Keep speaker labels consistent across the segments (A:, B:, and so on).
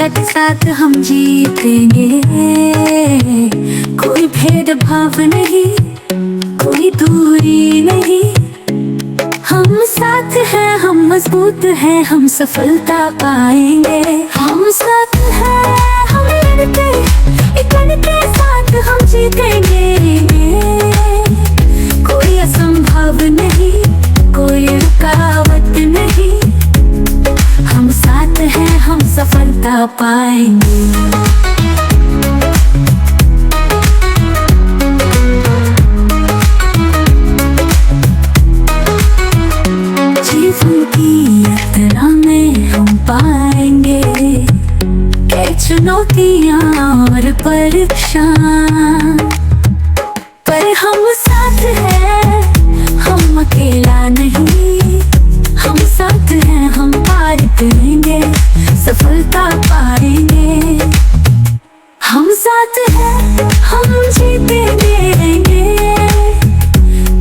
A: आशा के साथ हम जीतेंगे। कोई भेदभाव नहीं, कोई दूरी नहीं, हम साथ हैं, हम मजबूत हैं, हम सफलता पाएंगे। हम साथ हैं, हम मिलके एक मन के साथ हम जीतेंगे। कोई असंभव नहीं, कोई रुकावट नहीं, हम साथ हैं, हम सफलता पाएंगे। जीवन की यात्रा में हम पाएंगे कई चुनौतियां और परीक्षाएं, पर हम साथ हैं, हम अकेला नहीं, हम साथ हैं, हम पार करेंगे, सफलता पाएंगे। हम साथ हैं, हम जीतेंगे,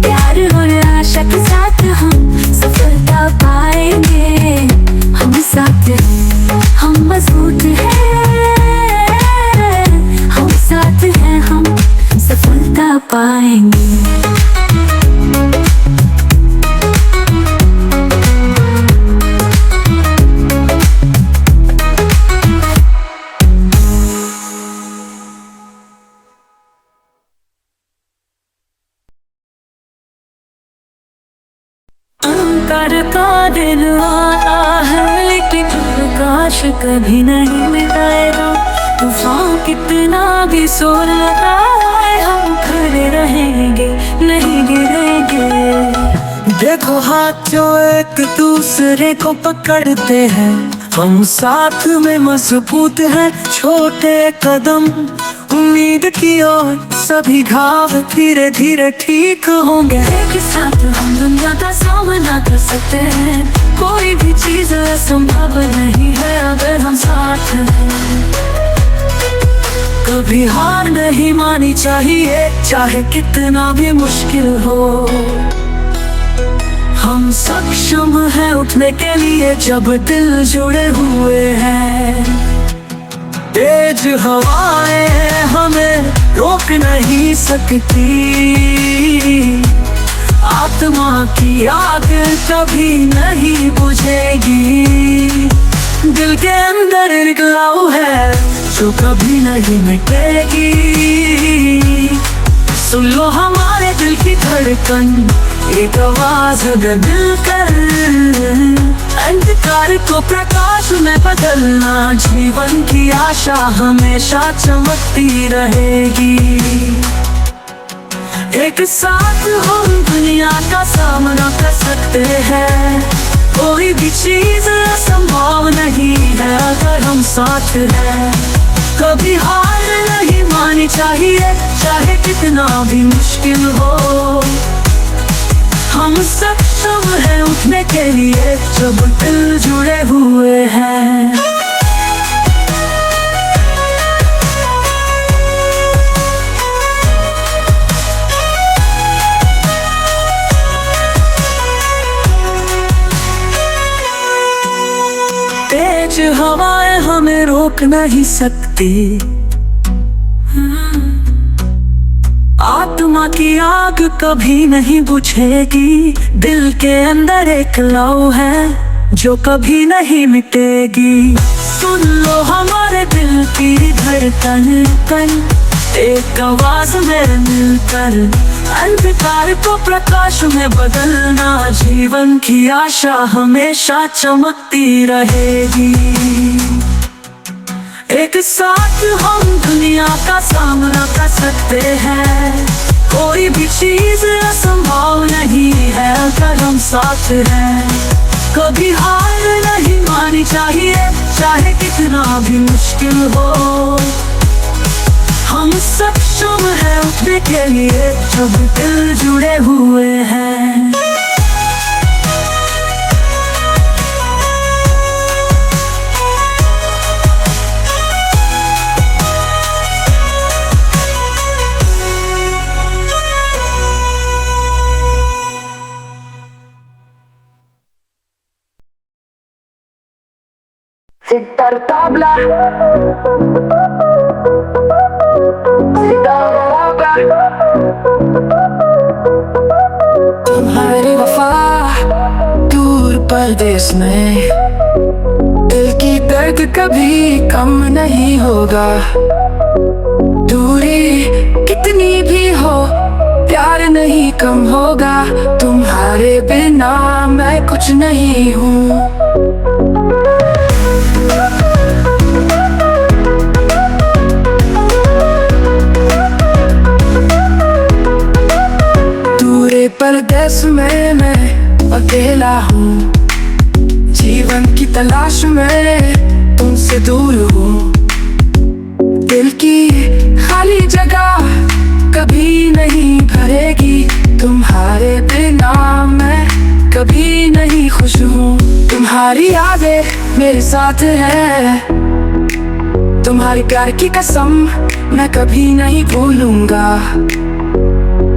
A: प्यार और आशा के साथ हम सफलता पाएंगे। हम साथ हैं, हम मजबूत हैं, हम साथ हैं, हम सफलता पाएंगे। अंकार का दिन आया है, लेकिन प्रकाश कभी नहीं मिटाएगा। तूफान कितना भी शोर लगाए, हम खड़े रहेंगे, नहीं गिरेंगे। देखो हाथ जो एक दूसरे को पकड़ते हैं, हम साथ में मजबूत हैं। छोटे कदम उम्मीद की ओर, सभी घाव धीरे धीरे ठीक होंगे। एक साथ हम दुनिया का सामना कर सकते हैं, कोई भी चीज असंभव नहीं है अगर हम साथ हैं। कभी हार नहीं मानी चाहिए, चाहे कितना भी मुश्किल हो। हम सक्षम हैं उठने के लिए जब दिल जुड़े हुए हैं। तेज हवाएं हमें रोक नहीं सकती, आत्मा की आग कभी नहीं बुझेगी। दिल के अंदर एक लौ है जो कभी नहीं मिटेगी। सुन लो हमारे दिल की धड़कन, एक आवाज अगर मिलकर अंधकार को प्रकाश में बदलना। जीवन की आशा हमेशा चमकती रहेगी। एक साथ हम दुनिया का सामना कर सकते हैं, कोई भी चीज असंभव नहीं है अगर हम साथ हैं। कभी हार नहीं मानी चाहिए, चाहे कितना भी मुश्किल हो। हम सक्षम हैं उठने के लिए जब दिल जुड़े हुए हैं। तेज हवाएं हमें रोक नहीं सकती, आत्मा की आग कभी नहीं बुझेगी। दिल के अंदर एक लौ है जो कभी नहीं मिटेगी। सुन लो हमारे दिल की धड़कन, एक आवाज में मिलकर अंधकार को प्रकाश में बदलना। जीवन की आशा हमेशा चमकती रहेगी। एक साथ हम दुनिया का सामना कर सकते हैं, कोई भी चीज असंभव नहीं है अगर हम साथ हैं। कभी हार नहीं मानी चाहिए, चाहे कितना भी मुश्किल हो। हम सक्षम हैं उठने के लिए जब दिल जुड़े हुए हैं।
B: सिद्धार्थ सितार तबला तुम्हारी वफा दूर परदेस में, दिल की दर्द कभी कम नहीं होगा। दूरी कितनी भी हो प्यार नहीं कम होगा। तुम्हारे बिना मैं कुछ नहीं हूँ। दूर परदेस में मैं अकेला हूँ, जीवन की तलाश में तुमसे दूर हूँ। दिल की खाली जगह कभी नहीं भरेगी, तुम्हारे बिना मैं कभी नहीं खुश हूँ। तुम्हारी यादें मेरे साथ है, तुम्हारी प्यार की कसम मैं कभी नहीं भूलूंगा।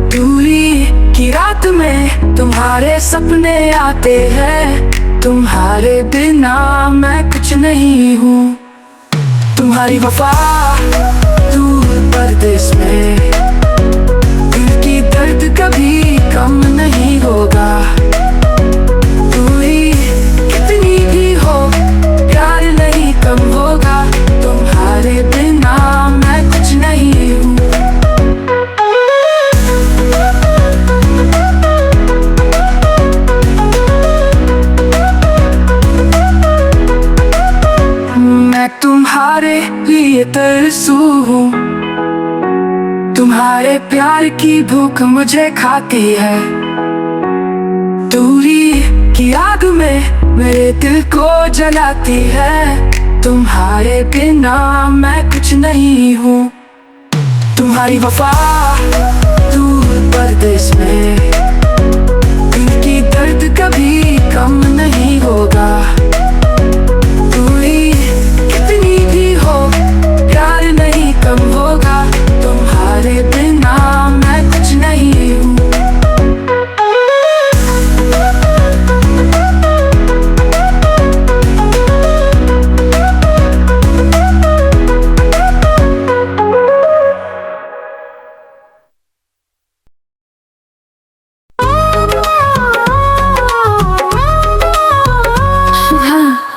B: दूरी की रात में तुम्हारे सपने आते हैं, तुम्हारे बिना मैं कुछ नहीं हूँ। तुम्हारी वफा दूर परदेस में, दिल की दर्द कभी कम नहीं होगा। दूरी कितनी भी हो प्यार नहीं कम होगा। तुम्हारे बिना मैं कुछ नहीं हूँ। मैं तुम्हारे लिए तरसू हूँ, तुम्हारे प्यार की भूख मुझे खाती है। दूरी की आग में मेरे दिल को जलाती है, तुम्हारे बिना मैं कुछ नहीं हूँ। तुम्हारी वफा दूर परदेस में, दिल की दर्द कभी कम नहीं होगा। दूरी कितनी भी हो प्यार नहीं कम होगा। तुम्हारे बिना मैं कुछ नहीं हूँ।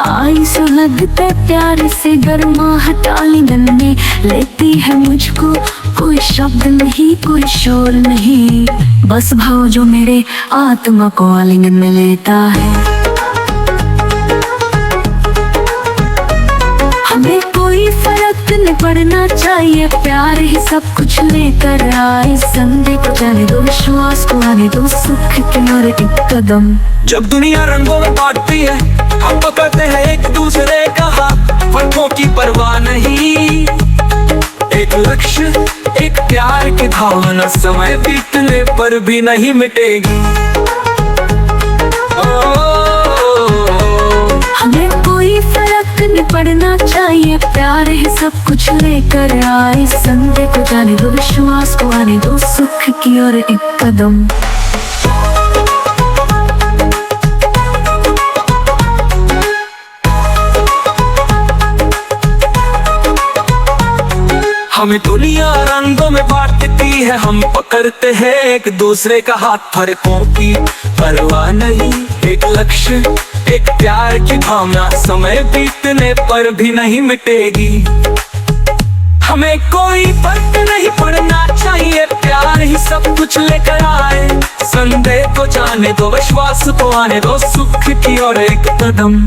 A: आई सुलगते प्यार से गर्माहट आलिंगन में लेती है मुझको। कोई शब्द नहीं कोई शोर नहीं, बस भाव जो मेरे आत्मा को आलिंगन में लेता है। हमें कोई फर्क नहीं पड़ना चाहिए, प्यार ही सब कुछ लेकर आए। संदेह को जाने दो, विश्वास को आने दो, सुख की ओर एक कदम।
C: जब दुनिया रंगों में बांटती है, हम तो करते हैं एक दूसरे का हाथ, फर्कों की परवाह नहीं। एक लक्ष्य एक प्यार की भावना समय बीतने पर भी नहीं मिटेगी।
A: हमें कोई फर्क नहीं पड़ना चाहिए, प्यार ही सब कुछ लेकर आए। संदेह को जाने दो, विश्वास को आने दो, सुख की ओर एक कदम।
C: हमें दुनिया रंगों में बांटती है, हम पकड़ते हैं एक दूसरे का हाथ, फर्कों की परवाह नहीं। एक लक्ष्य एक प्यार की भावना समय बीतने पर भी नहीं मिटेगी। हमें कोई फर्क नहीं पड़ना चाहिए, प्यार ही सब कुछ लेकर आए। संदेह को जाने दो, विश्वास को आने दो, सुख की ओर एक कदम।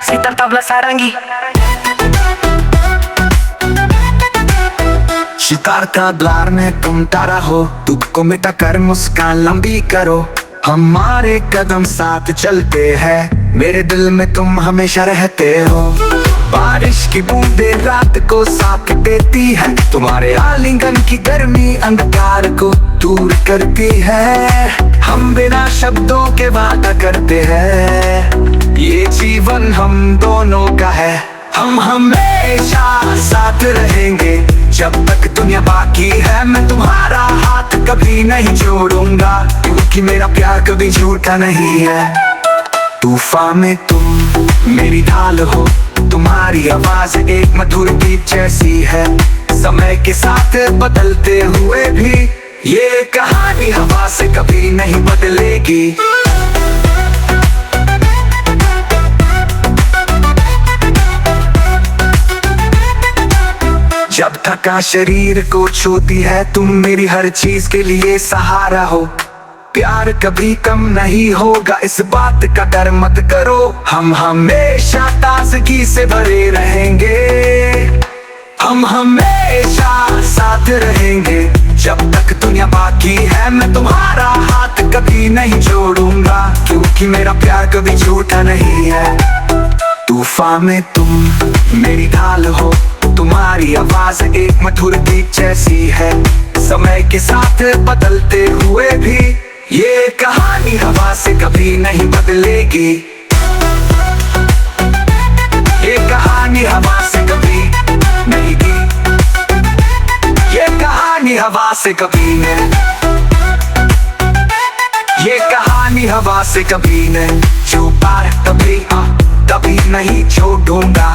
B: सितार तबला सारंगी, सितार तबला में तुम तारा हो, दुख को मिटा कर मुस्कान लंबी करो। हमारे कदम साथ चलते हैं, मेरे दिल में तुम हमेशा रहते हो। बारिश की बूंदे रात को साथ देती है, तुम्हारे आलिंगन की गर्मी अंधकार को दूर करती है। हम बिना शब्दों के वादा करते हैं, ये जीवन हम दोनों का है, हम हमेशा साथ रहेंगे। जब तक दुनिया बाकी है मैं तुम्हारा हाथ कभी नहीं छोड़ूंगा, क्योंकि मेरा प्यार कभी झूठा नहीं है। तूफान में तुम मेरी ढाल हो, तुम्हारी आवाज एक मधुर गीत जैसी है। समय के साथ बदलते हुए भी ये कहानी हवा से कभी नहीं बदलेगी। जब थका शरीर को छूती है तुम मेरी हर चीज के लिए सहारा हो। प्यार कभी कम नहीं होगा, इस बात का डर मत करो। हम हमेशा ताजगी से भरे रहेंगे, हम हमेशा साथ रहेंगे। जब तक दुनिया बाकी है मैं तुम्हारा हाथ कभी नहीं छोड़ूंगा, क्योंकि मेरा प्यार कभी झूठा नहीं है। तूफान में तुम मेरी ढाल हो, तुम्हारी आवाज एक मधुर गीत जैसी है। समय के साथ बदलते हुए भी ये कहानी हवा से कभी नहीं बदलेगी। ये कहानी हवा से कभी नहीं की, ये कहानी हवा से कभी नहीं, ये कहानी हवा से कभी नहीं छुपा, कभी नहीं छोड़ूंगा,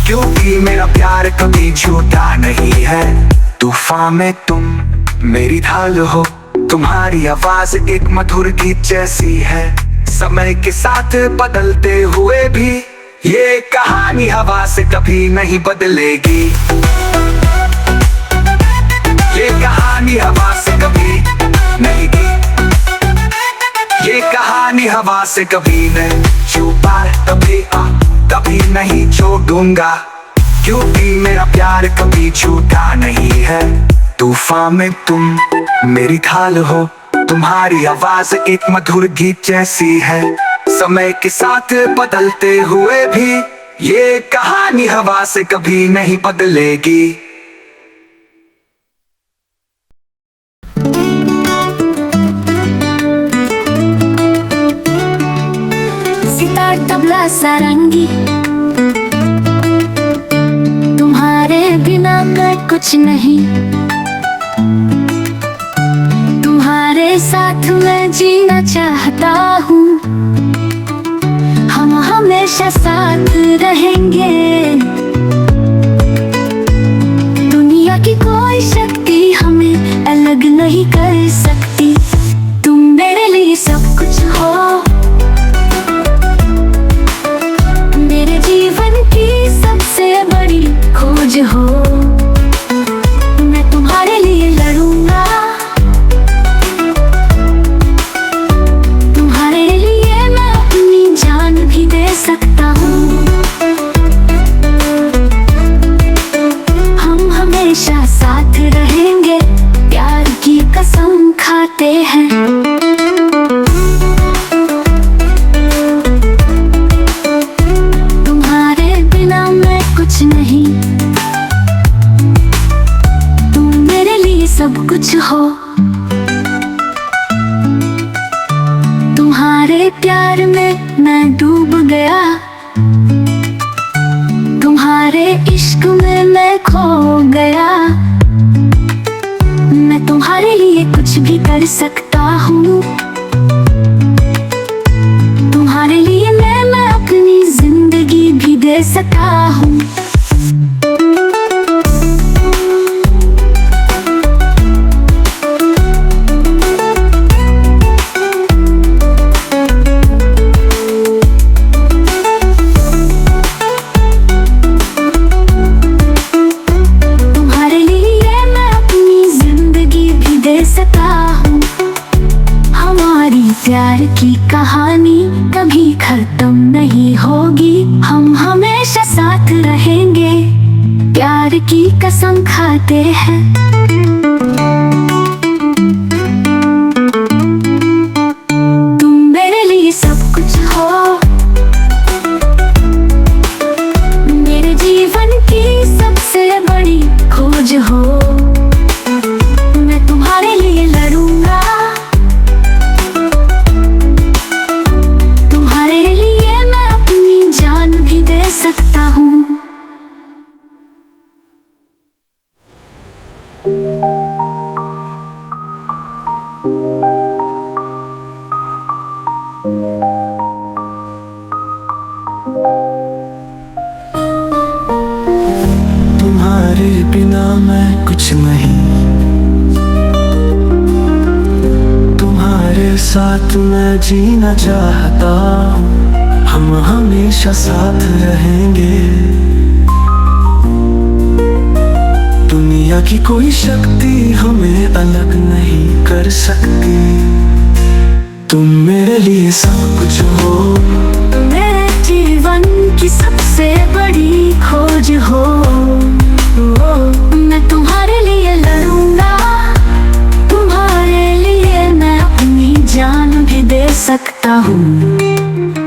B: क्योंकि मेरा प्यार कभी झूठा नहीं है। तूफान में तुम मेरी ढाल हो, तुम्हारी आवाज एक मधुर गीत जैसी है। समय के साथ बदलते हुए भी ये कहानी हवा से कभी नहीं बदलेगी। ये कहानी हवा से कभी नहीं की, ये कहानी हवा से कभी नहीं छुपा, कभी नहीं छोड़ूंगा, क्योंकि मेरा प्यार कभी झूठा नहीं है। तूफान में तुम मेरी ढाल हो, तुम्हारी आवाज एक मधुर गीत जैसी है। समय के साथ बदलते हुए भी ये कहानी हवा से कभी नहीं बदलेगी।
A: सितार तबला सारंगी, तुम्हारे बिना मैं कुछ नहीं। तुम्हारे साथ मैं जीना चाहता हूँ, हम हमेशा साथ रहेंगे। दुनिया की कोई शक्ति हमें अलग नहीं कर सकती। तुम मेरे लिए सब कुछ हो, मेरे जीवन की सबसे बड़ी खोज हो। मैं तुम्हारे लिए लड़ूंगा, तुम्हारे लिए मैं अपनी जान भी दे सकता हूँ। हम हमेशा साथ रहेंगे, प्यार की कसम खाते हैं। कुछ नहीं, तुम मेरे लिए सब कुछ हो। तुम्हारे प्यार में मैं डूब गया, तुम्हारे इश्क में मैं खो गया। मैं तुम्हारे लिए कुछ भी कर सकता हूँ, तुम्हारे लिए मैं अपनी जिंदगी भी दे सकता हूँ। तुम्हारे लिए मैं अपनी जिंदगी भी दे सकता हूँ। हमारी प्यार की कहानी कभी खत्म नहीं होगी, हम हमेशा साथ रहेंगे, प्यार की कसम खाते हैं। तुम मेरे लिए सब कुछ हो, मेरे जीवन की सबसे बड़ी खोज हो। मैं तुम्हारे लिए लड़ूंगा, तुम्हारे लिए मैं
B: तुम्हारे बिना मैं कुछ नहीं, तुम्हारे साथ मैं जीना चाहता हूँ। हम हमेशा साथ रहेंगे, दुनिया की कोई शक्ति हमें अलग नहीं कर सकती। तुम मेरे लिए सब कुछ हो,
A: मेरे जीवन की सबसे बड़ी खोज हो। मैं तुम्हारे लिए लड़ूंगा, तुम्हारे लिए मैं अपनी जान भी दे सकता हूँ।